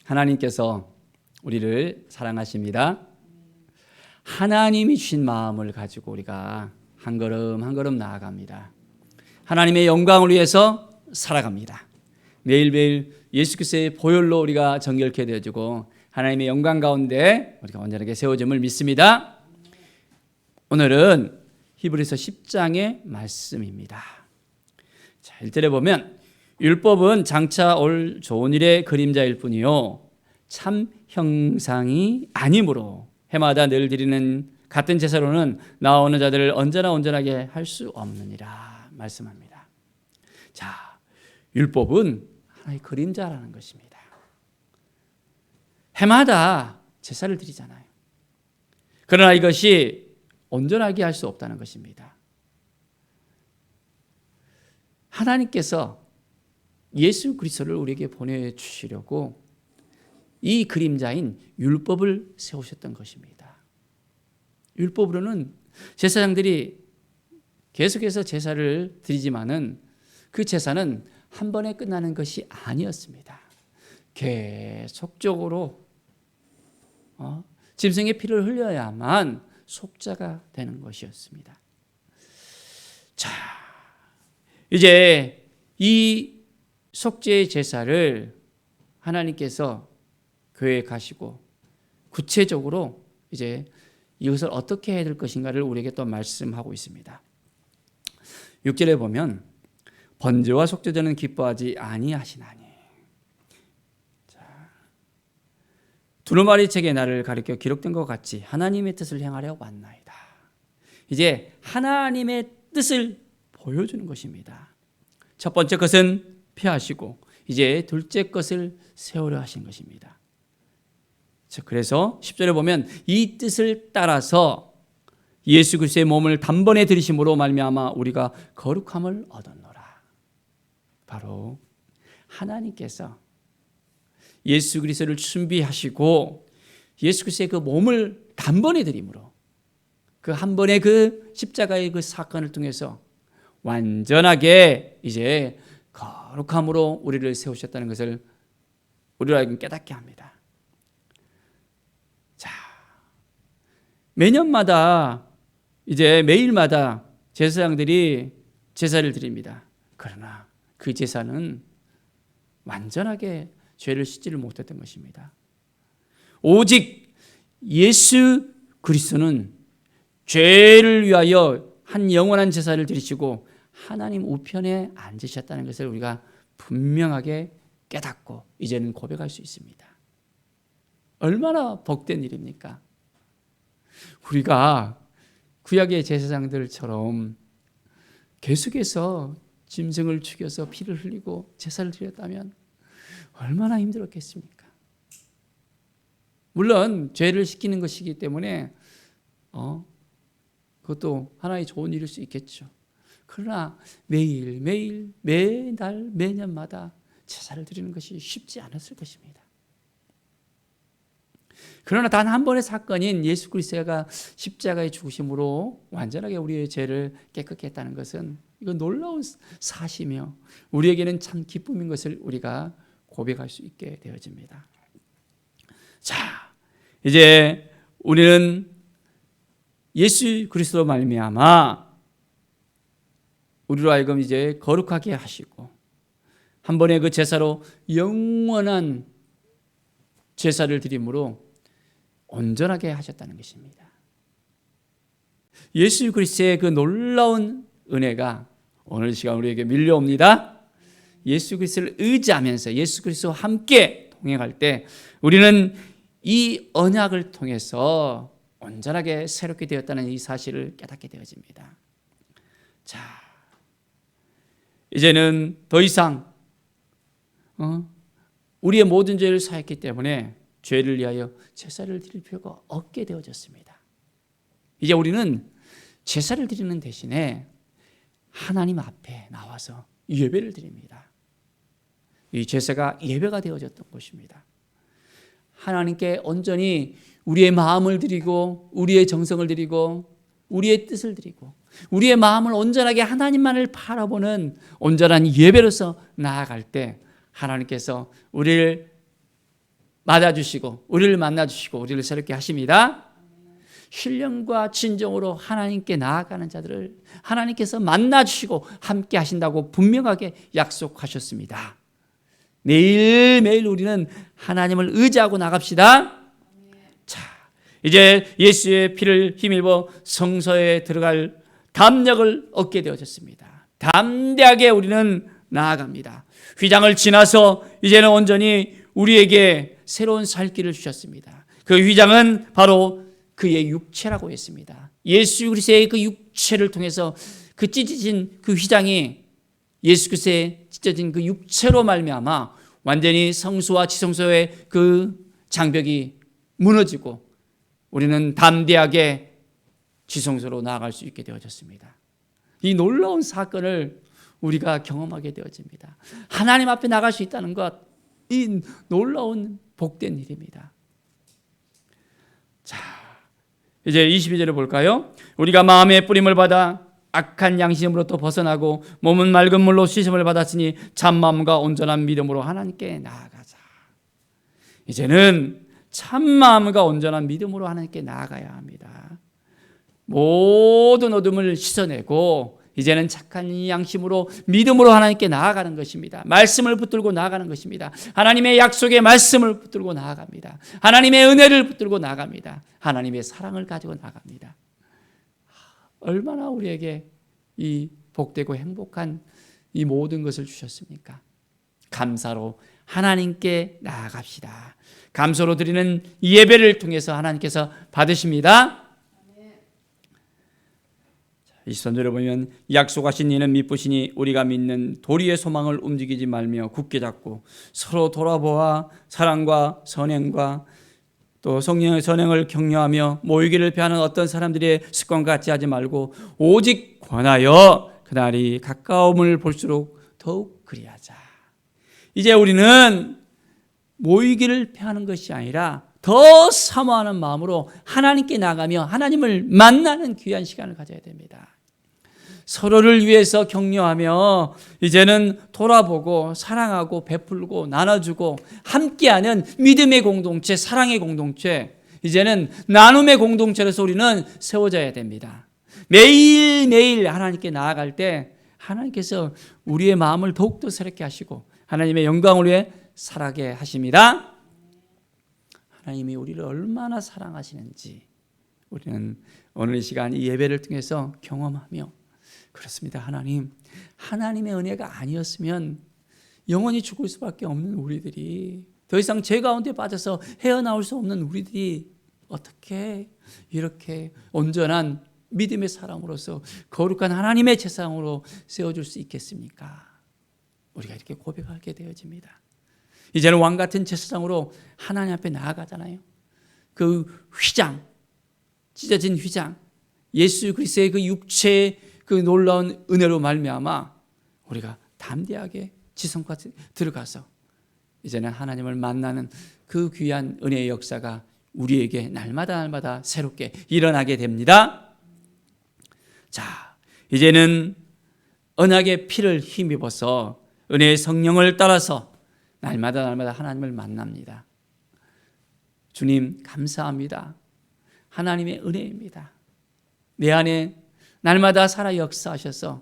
하나님께서 우리를 사랑하십니다. 하나님이 주신 마음을 가지고 우리가 한 걸음 한 걸음 나아갑니다. 하나님의 영광을 위해서 살아갑니다. 매일매일 예수 그리스도의 보혈로 우리가 정결케 되어지고 하나님의 영광 가운데 우리가 온전하게 세워짐을 믿습니다. 오늘은 히브리서 10장의 말씀입니다. 자, 1절에 보면 율법은 장차 올 좋은 일의 그림자일 뿐이요 참 형상이 아니므로 해마다 늘 드리는 같은 제사로는 나오는 자들을 언제나 온전하게 할 수 없느니라 말씀합니다. 자, 율법은 하나의 그림자라는 것입니다. 해마다 제사를 드리잖아요. 그러나 이것이 온전하게 할 수 없다는 것입니다. 하나님께서 예수 그리스도를 우리에게 보내주시려고 이 그림자인 율법을 세우셨던 것입니다. 율법으로는 제사장들이 계속해서 제사를 드리지만은 그 제사는 한 번에 끝나는 것이 아니었습니다. 계속적으로 짐승의 피를 흘려야만 속죄가 되는 것이었습니다. 자, 이제 이 속죄의 제사를 하나님께서 교회에 가시고 구체적으로 이제 이것을 어떻게 해야 될 것인가를 우리에게 또 말씀하고 있습니다. 6절에 보면 번제와 속죄제는 기뻐하지 아니하시나니. 자, 두루마리 책에 나를 가리켜 기록된 것 같이 하나님의 뜻을 행하려 왔나이다. 이제 하나님의 뜻을 보여주는 것입니다. 첫 번째 것은 피하시고 이제 둘째 것을 세우려 하신 것입니다. 그래서 10절에 보면 이 뜻을 따라서 예수 그리스도의 몸을 단번에 들이심으로 말미암아 우리가 거룩함을 얻었노라. 바로 하나님께서 예수 그리스도를 준비하시고 예수 그리스도의 그 몸을 단번에 들임으로 그 한 번의 그 십자가의 그 사건을 통해서 완전하게 이제 거룩함으로 우리를 세우셨다는 것을 우리로 하여금 깨닫게 합니다. 자, 매년마다 이제 매일마다 제사장들이 제사를 드립니다. 그러나 그 제사는 완전하게 죄를 씻지를 못했던 것입니다. 오직 예수 그리스도는 죄를 위하여 한 영원한 제사를 드리시고 하나님 우편에 앉으셨다는 것을 우리가 분명하게 깨닫고 이제는 고백할 수 있습니다. 얼마나 복된 일입니까? 우리가 구약의 제사장들처럼 계속해서 짐승을 죽여서 피를 흘리고 제사를 드렸다면 얼마나 힘들었겠습니까? 물론 죄를 씻기는 것이기 때문에 그것도 하나의 좋은 일일 수 있겠죠. 그러나 매일 매달 매년마다 제사를 드리는 것이 쉽지 않았을 것입니다. 그러나 단 한 번의 사건인 예수 그리스도가 십자가의 죽으심으로 완전하게 우리의 죄를 깨끗게 했다는 것은 이건 놀라운 사실이며 우리에게는 참 기쁨인 것을 우리가 고백할 수 있게 되어집니다. 자, 이제 우리는 예수 그리스도로 말미암아 우리로 하여금 이제 거룩하게 하시고 한 번의 그 제사로 영원한 제사를 드림으로 온전하게 하셨다는 것입니다. 예수 그리스도의 그 놀라운 은혜가 오늘 시간 우리에게 밀려옵니다. 예수 그리스도를 의지하면서 예수 그리스도와 함께 동행할 때 우리는 이 언약을 통해서 온전하게 새롭게 되었다는 이 사실을 깨닫게 되어집니다. 자, 이제는 더 이상 우리의 모든 죄를 사했기 때문에 죄를 위하여 제사를 드릴 필요가 없게 되어졌습니다. 이제 우리는 제사를 드리는 대신에 하나님 앞에 나와서 예배를 드립니다. 이 제사가 예배가 되어졌던 것입니다. 하나님께 온전히 우리의 마음을 드리고 우리의 정성을 드리고 우리의 뜻을 드리고 우리의 마음을 온전하게 하나님만을 바라보는 온전한 예배로서 나아갈 때 하나님께서 우리를 맞아주시고 우리를 만나주시고 우리를 새롭게 하십니다. 신령과 진정으로 하나님께 나아가는 자들을 하나님께서 만나주시고 함께 하신다고 분명하게 약속하셨습니다. 매일매일 우리는 하나님을 의지하고 나갑시다. 자, 이제 예수의 피를 힘입어 성소에 들어갈 담력을 얻게 되어졌습니다. 담대하게 우리는 나아갑니다. 휘장을 지나서 이제는 온전히 우리에게 새로운 살 길을 주셨습니다. 그 휘장은 바로 그의 육체라고 했습니다. 예수 그리스도의 그 육체를 통해서 그 찢어진 그 휘장이 예수 그리스도의 찢어진 그 육체로 말미암아 완전히 성소와 지성소의 그 장벽이 무너지고 우리는 담대하게 지성소로 나아갈 수 있게 되어졌습니다. 이 놀라운 사건을 우리가 경험하게 되어집니다. 하나님 앞에 나갈 수 있다는 것, 이 놀라운 복된 일입니다. 자, 이제 22절을 볼까요? 우리가 마음의 뿌림을 받아 악한 양심으로부터 벗어나고 몸은 맑은 물로 씻음을 받았으니 참마음과 온전한 믿음으로 하나님께 나아가자. 이제는 참마음과 온전한 믿음으로 하나님께 나아가야 합니다. 모든 어둠을 씻어내고 이제는 착한 양심으로 믿음으로 하나님께 나아가는 것입니다. 말씀을 붙들고 나아가는 것입니다. 하나님의 약속의 말씀을 붙들고 나아갑니다. 하나님의 은혜를 붙들고 나아갑니다. 하나님의 사랑을 가지고 나아갑니다. 얼마나 우리에게 이 복되고 행복한 이 모든 것을 주셨습니까? 감사로 하나님께 나아갑시다. 감사로 드리는 예배를 통해서 하나님께서 받으십니다. 23절에 보면 약속하신 이는 미쁘시니 우리가 믿는 도리의 소망을 움직이지 말며 굳게 잡고 서로 돌아보아 사랑과 선행과 또 성령의 선행을 격려하며 모이기를 피하는 어떤 사람들의 습관과 같이 하지 말고 오직 권하여 그날이 가까움을 볼수록 더욱 그리하자. 이제 우리는 모이기를 피하는 것이 아니라 더 사모하는 마음으로 하나님께 나가며 하나님을 만나는 귀한 시간을 가져야 됩니다. 서로를 위해서 격려하며 이제는 돌아보고 사랑하고 베풀고 나눠주고 함께하는 믿음의 공동체, 사랑의 공동체, 이제는 나눔의 공동체로서 우리는 세워져야 됩니다. 매일매일 하나님께 나아갈 때 하나님께서 우리의 마음을 더욱더 새롭게 하시고 하나님의 영광을 위해 살아게 하십니다. 하나님이 우리를 얼마나 사랑하시는지 우리는 오늘 이 시간 이 예배를 통해서 경험하며 그렇습니다. 하나님의 은혜가 아니었으면 영원히 죽을 수밖에 없는 우리들이, 더 이상 죄 가운데 빠져서 헤어나올 수 없는 우리들이 어떻게 이렇게 온전한 믿음의 사람으로서 거룩한 하나님의 제사장으로 세워줄 수 있겠습니까? 우리가 이렇게 고백하게 되어집니다. 이제는 왕같은 제사장으로 하나님 앞에 나아가잖아요. 그 휘장, 찢어진 휘장, 예수 그리스도의 그 육체의 그 놀라운 은혜로 말미암아 우리가 담대하게 지성까지 들어가서 이제는 하나님을 만나는 그 귀한 은혜의 역사가 우리에게 날마다 새롭게 일어나게 됩니다. 자, 이제는 언약의 피를 힘입어서 은혜의 성령을 따라서 날마다 하나님을 만납니다. 주님 감사합니다. 하나님의 은혜입니다. 내 안에 날마다 살아 역사하셔서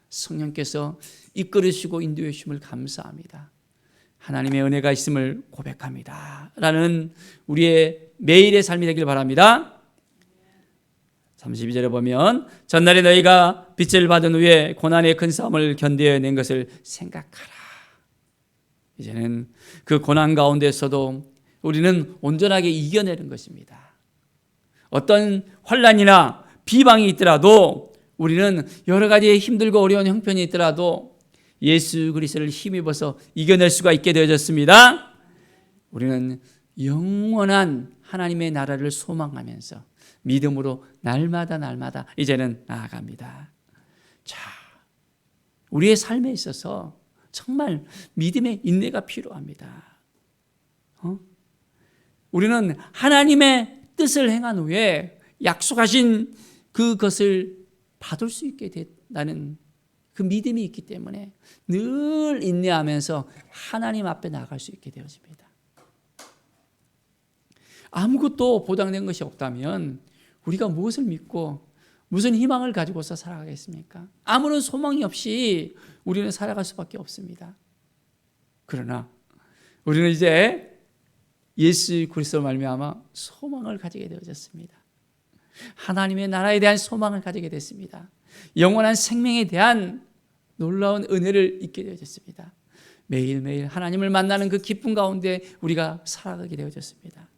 성령께서 이끌으시고 인도해 주심을 감사합니다. 하나님의 은혜가 있음을 고백합니다. 라는 우리의 매일의 삶이 되길 바랍니다. 32절에 보면 전날에 너희가 빚을 받은 후에 고난의 큰 싸움을 견뎌낸 것을 생각하라. 이제는 그 고난 가운데서도 우리는 온전하게 이겨내는 것입니다. 어떤 환난이나 비방이 있더라도 우리는 여러 가지 힘들고 어려운 형편이 있더라도 예수 그리스도를 힘입어서 이겨낼 수가 있게 되어졌습니다. 우리는 영원한 하나님의 나라를 소망하면서 믿음으로 날마다 이제는 나아갑니다. 자, 우리의 삶에 있어서 정말 믿음의 인내가 필요합니다. 우리는 하나님의 뜻을 행한 후에 약속하신 그것을 받을 수 있게 된다는 그 믿음이 있기 때문에 늘 인내하면서 하나님 앞에 나아갈 수 있게 되어집니다. 아무것도 보장된 것이 없다면 우리가 무엇을 믿고 무슨 희망을 가지고서 살아가겠습니까? 아무런 소망이 없이 우리는 살아갈 수밖에 없습니다. 그러나 우리는 이제 예수 그리스도로 말미암아 소망을 가지게 되어졌습니다. 하나님의 나라에 대한 소망을 가지게 됐습니다. 영원한 생명에 대한 놀라운 은혜를 잊게 되어졌습니다. 매일매일 하나님을 만나는 그 기쁨 가운데 우리가 살아가게 되어졌습니다.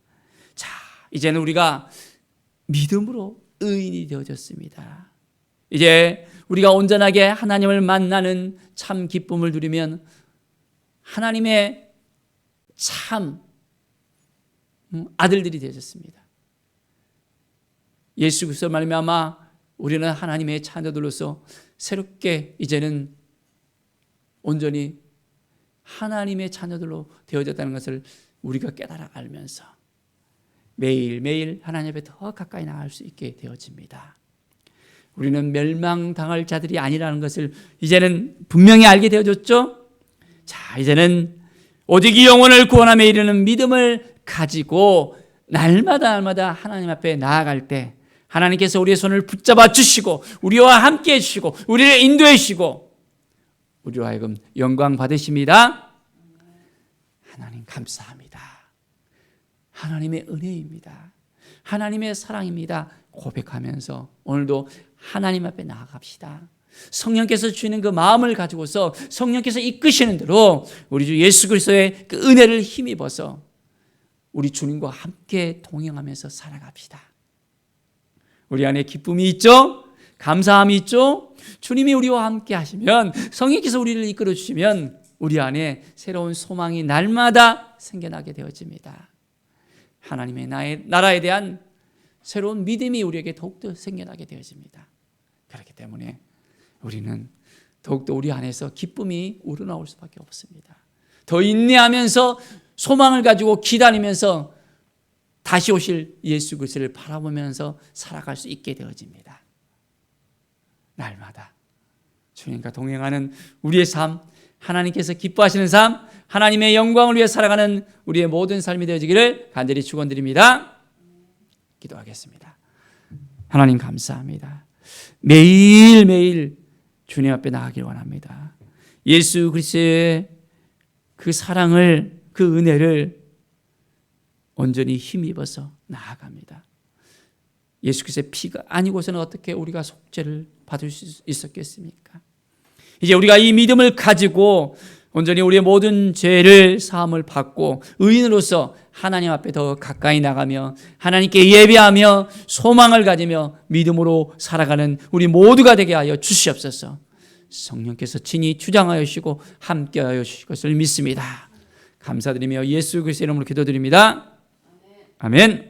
자, 이제는 우리가 믿음으로 의인이 되어졌습니다. 이제 우리가 온전하게 하나님을 만나는 참 기쁨을 누리면 하나님의 참 아들들이 되어졌습니다. 예수 그리스도 말미암아 우리는 하나님의 자녀들로서 새롭게 이제는 온전히 하나님의 자녀들로 되어졌다는 것을 우리가 깨달아 알면서 매일매일 하나님 앞에 더 가까이 나갈 수 있게 되어집니다. 우리는 멸망당할 자들이 아니라는 것을 이제는 분명히 알게 되어졌죠. 자, 이제는 오직 이 영혼을 구원함에 이르는 믿음을 가지고 날마다 하나님 앞에 나아갈 때 하나님께서 우리의 손을 붙잡아 주시고 우리와 함께 해주시고 우리를 인도해 주시고 우리로 하여금 영광 받으십니다. 하나님 감사합니다. 하나님의 은혜입니다. 하나님의 사랑입니다. 고백하면서 오늘도 하나님 앞에 나아갑시다. 성령께서 주시는 그 마음을 가지고서 성령께서 이끄시는 대로 우리 주 예수 그리스도의 그 은혜를 힘입어서 우리 주님과 함께 동행하면서 살아갑시다. 우리 안에 기쁨이 있죠? 감사함이 있죠? 주님이 우리와 함께 하시면 성령께서 우리를 이끌어 주시면 우리 안에 새로운 소망이 날마다 생겨나게 되어집니다. 하나님의 나라에 대한 새로운 믿음이 우리에게 더욱더 생겨나게 되어집니다. 그렇기 때문에 우리는 더욱더 우리 안에서 기쁨이 우러나올 수밖에 없습니다. 더 인내하면서 소망을 가지고 기다리면서 다시 오실 예수 그리스도를 바라보면서 살아갈 수 있게 되어집니다. 날마다 주님과 동행하는 우리의 삶, 하나님께서 기뻐하시는 삶, 하나님의 영광을 위해 살아가는 우리의 모든 삶이 되어지기를 간절히 축원드립니다. 기도하겠습니다. 하나님 감사합니다. 매일매일 주님 앞에 나가길 원합니다. 예수 그리스도의 그 사랑을, 그 은혜를 온전히 힘입어서 나아갑니다. 예수 그리스도의 피가 아니고서는 어떻게 우리가 속죄를 받을 수 있었겠습니까? 이제 우리가 이 믿음을 가지고 온전히 우리의 모든 죄를 사함을 받고 의인으로서 하나님 앞에 더 가까이 나가며 하나님께 예배하며 소망을 가지며 믿음으로 살아가는 우리 모두가 되게 하여 주시옵소서. 성령께서 친히 주장하여 주시고 함께하여 주실 것을 믿습니다. 감사드리며 예수 그리스도의 이름으로 기도드립니다. 아멘.